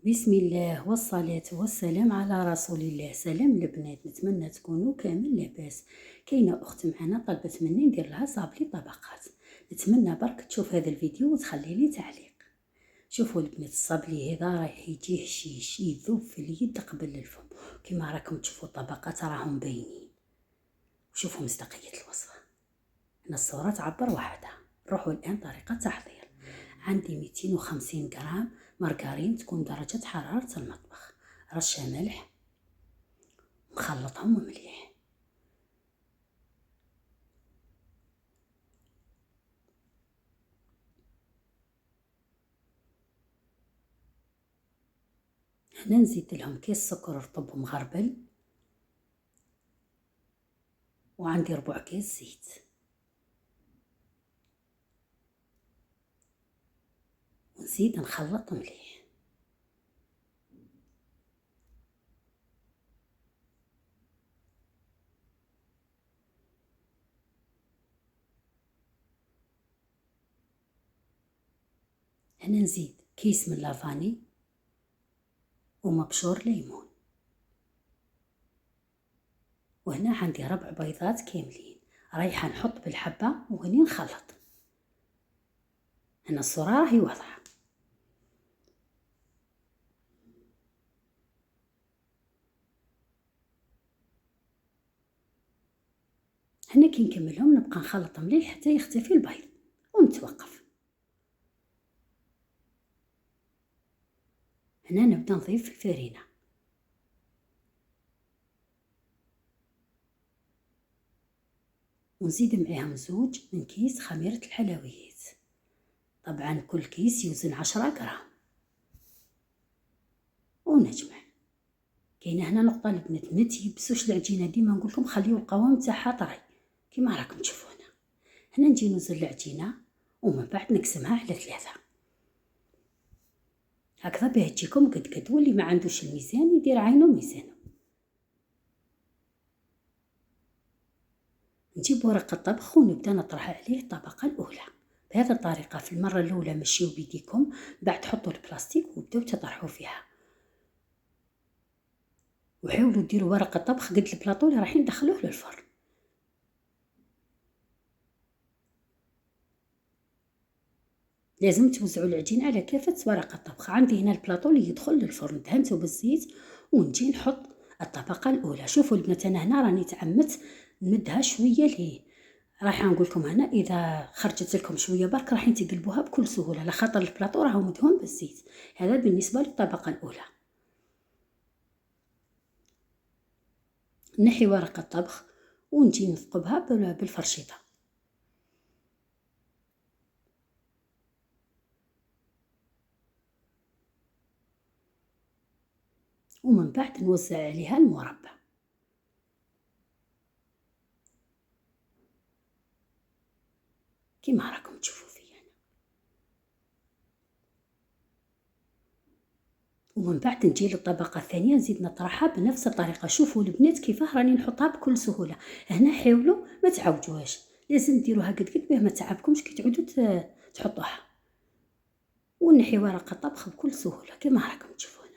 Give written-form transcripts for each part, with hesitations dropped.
بسم الله والصلاة والسلام على رسول الله. سلام البنات، نتمنى تكونوا كامل لاباس. كاينه اخت معنا طلبت مني ندير لها صابلي طبقات. نتمنى برك تشوف هذا الفيديو وتخلي لي تعليق. شوفوا البنات، الصابلي هذا رايح يجي هشيش يذوب في اليد قبل الفم. كما راكم تشوفوا الطبقات راهم باينين. شوفوا مصداقية الوصفة، هنا الصورة تعبر وحدها. نروحوا الان طريقة تحضير. عندي 250 غرام مارغرين تكون درجة حرارة المطبخ، رشة ملح، نخلطهم مليح. هنا نزيد لهم كيس سكر رطب مغربل، وعندي ربع كيس زيت. ونزيد نخلط مليح. هنا نزيد كيس من لافاني ومبشور ليمون. وهنا عندي ربع بيضات كاملين، رايحة نحط بالحبة وهني نخلط. هنا الصورة راهي واضحة. هنا كي نكملهم نبقى نخلط مليح حتى يختفي البيض ونتوقف. هنا نبدا نضيف الفرينة، ونزيد معاهم زوج من كيس خميرة الحلويات. طبعا كل كيس يوزن 10 غرام. ونجمع. كاينه هنا نقطة البنات، ما تيبسوش العجينة، ديما نقولكم خليو القوام تاعها طري كيما راكم تشوفوا هنا. هنا نجي نوزن العجينة ومن بعد نقسمها على 3 هكذا باه تجيكم قد واللي ما عندوش الميزان يدير عينه ميزانه. نجيب ورق الطبخ ونبدا نطرح عليه الطبقة الأولى بهذه الطريقة. في المرة الأولى مشيو بيديكم، بعد حطوا البلاستيك وبداو تطرحوا فيها. وحاولوا ديروا ورق الطبخ قد البلاطو اللي رايحين ندخلوه للفرن. لازم توزعوا العجين على كافة ورق الطبخ. عندي هنا البلاطو اللي يدخل للفرن دهنته بالزيت، ونجي نحط الطبقة الأولى. شوفوا البنات، أنا هنا راني تعمدت نمدها شوية ليه، راح نقول لكم هنا إذا خرجت لكم شوية برك راح تقلبوها بكل سهولة، لخاطر البلاطو راهو مدهون بالزيت. هذا بالنسبة للطبقة الأولى. نحي ورق الطبخ ونجي نثقبها بالفرشيطة. ومن بعد نوزع عليها المربى. كيما راكم تشوفوا فيا أنا. ومن بعد نجي للطبقة الثانية نزيد نطرحها بنفس الطريقة. شوفوا البنات كيفاه راني نحطها بكل سهولة. هنا حاولوا ما تعوجوهاش، لازم ديروها قد باه ما تعبكمش كي تعودوا تحطوها. ونحي ورق الطبخ بكل سهولة كيما راكم تشوفوا هنا،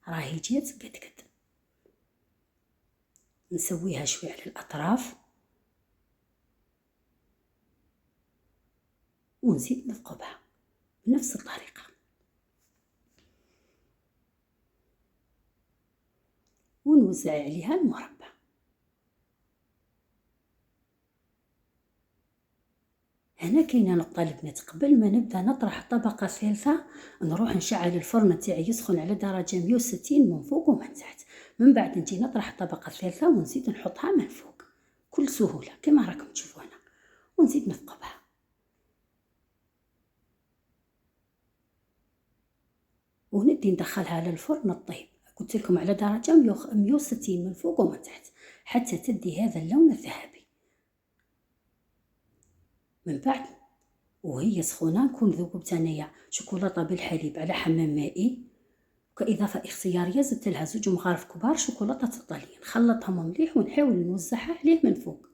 راهي جات قد. نسويها شوي على الأطراف ونزيد نثقبها بنفس الطريقة. ونوزع عليها المربى. هنا كاينه نقطه البنات، قبل ما نبدا نطرح الطبقه الثالثه نروح نشعل الفرن تاعي يسخن على درجه 160 من فوق ومن تحت. من بعد نجي نطرح الطبقه الثالثه ونزيد نحطها من فوق بكل سهوله كما راكم تشوفوا هنا، ونزيد نثقبها. وندي ندخلها للفرن الطيب، قلت لكم على درجه 160 من فوق ومن تحت حتى تدي هذا اللون الذهبي. من بعد وهي سخونه نكون ذوبت انايا شوكولاته بالحليب على حمام مائي، كإضافة اختيارية زدت لها 2 مغارف كبار شوكولاتة الطليان. نخلطهم مليح ونحاول نوزعها عليه من فوق.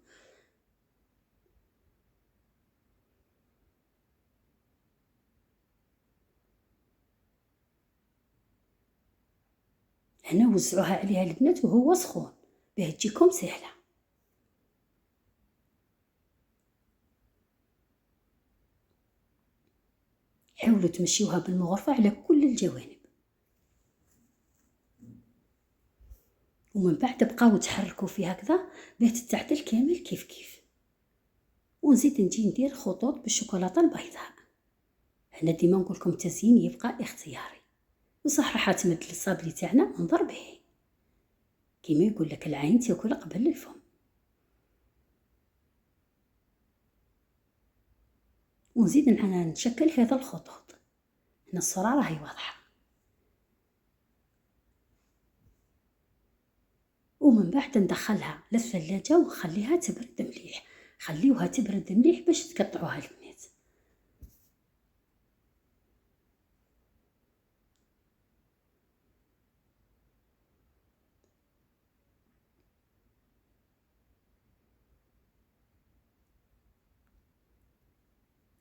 هنا وزعوها عليها البنات وهو سخون باه تجيكم سهلة. حاولوا تمشيوها بالمغرفة على كل الجوانب، ومن بعد بقاو تحركوا فيه هكذا باه تتعدل كامل كيف كيف. ونزيد نجي ندير خطوط بالشوكولاتة البيضاء. هنا ديما نقولكم التزيين يبقى اختياري، بصح راح تمد الصابلي تاعنا ونضر به، كيما يقول لك العين تاكل قبل الفم. ونزيد نشكل هذا الخطوط. هنا الصورة راهي واضحة. ومن بعد ندخلها للثلاجة ونخليها تبرد مليح. خليوها تبرد مليح باش تقطعوها البنات.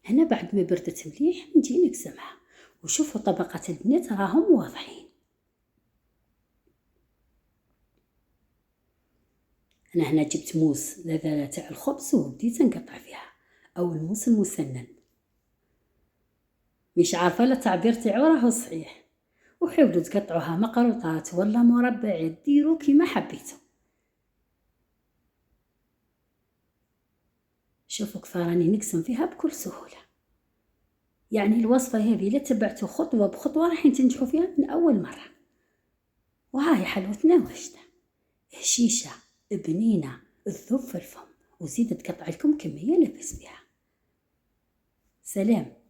هنا بعد ما بردت مليح نجي نقسمها، وشوفوا طبقات البنات راهم واضحين. أنا هنا جبت موس ذا تاع الخبز وبديت نقطع فيها، أو الموس المسنن، مش عارفة لا التعبير تاعو راهو صحيح. وحاولوا تقطعوها مقروطات ولا مربعات، ديروا كيما حبيتوا. شوفوا كيف راني نقسم فيها بكل سهولة. يعني الوصفة هذه لا تبعتوا خطوة بخطوة راح تنجحوا فيها من أول مرة. وهاي حلوتنا واجدة، هشيشة بنينة تذوب في الفم، وزيد تقطع لكم كمية لبس بها. سلام.